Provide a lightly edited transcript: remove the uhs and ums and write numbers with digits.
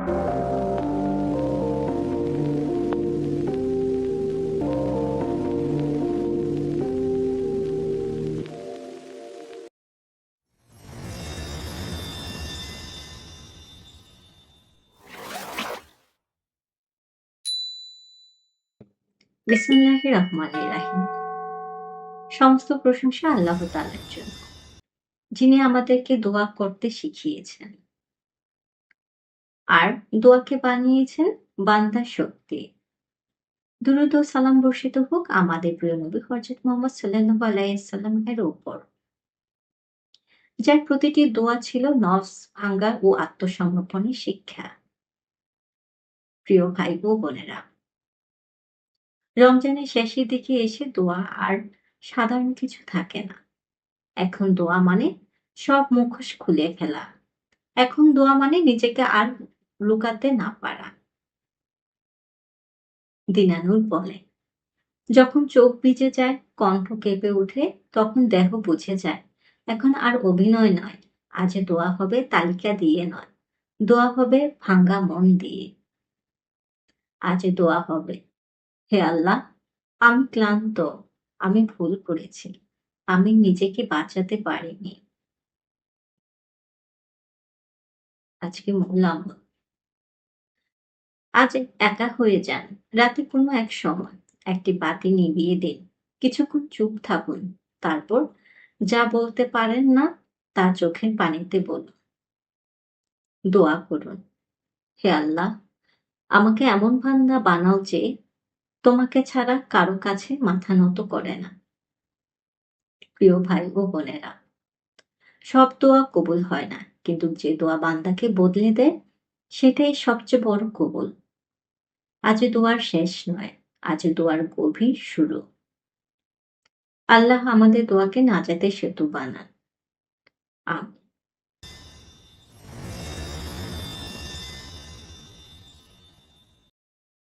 বিসমিল্লাহির রহমানির রাহিম। সমস্ত প্রশংসা আল্লাহ তাআলার জন্য, যিনি আমাদেরকে দোয়া করতে শিখিয়েছেন আর দোয়াকে বানিয়েছেন বান্দার শক্তি। দুরূদ ও সালাম বর্ষিত হোক আমাদের প্রিয় নবী হযরত মুহাম্মদ সাল্লাল্লাহু আলাইহি ওয়াসাল্লাম এর উপর, যার প্রতিটি দোয়া ছিল নফস ভাঙ্গা ও আত্মসমর্পণের শিক্ষা। প্রিয় ভাই ও বোনেরা, রমজানের শেষের দিকে এসে দোয়া আর সাধারণ কিছু থাকে না। এখন দোয়া মানে সব মুখোশ খুলে ফেলা। এখন দোয়া মানে নিজেকে আর লুকাতে না পারা। দীনানুর বলে, যখন চোখ ভিজে যায়, কণ্ঠ কেঁপে ওঠে, তখন দেহ বুঝে যায় এখন আর অভিনয় নয়। আজ দোয়া হবে তালিকা দিয়ে নয়, দোয়া হবে ভাঙ্গা মন দিয়ে। আজ দোয়া হবে, হে আল্লাহ, আমি ক্লান্ত, আমি ভুল করেছি, আমি নিজেকে বাঁচাতে পারিনি। আজকে মূল আমল, আজ একা হয়ে যান। রাতে কোনো এক সময় একটি বাতি নিভিয়ে দিন। কিছুক্ষণ চুপ থাকুন। তারপর যা বলতে পারেন না তা চোখের পানিতে বলুন। দোয়া করুন, হে আল্লাহ, আমাকে এমন বান্দা বানাও যে তোমাকে ছাড়া কারো কাছে মাথা নত করে না। প্রিয় ভাই ও বোনেরা, সব দোয়া কবুল হয় না, কিন্তু যে দোয়া বান্দাকে বদলে দেয় সেটাই সবচেয়ে বড় কবুল। আজ দোয়ার শেষ নয়, আজ দোয়ার গভীর শুরু। আল্লাহ আমাদের দোয়াকে নাজাতের সেতু বানান। আমিন।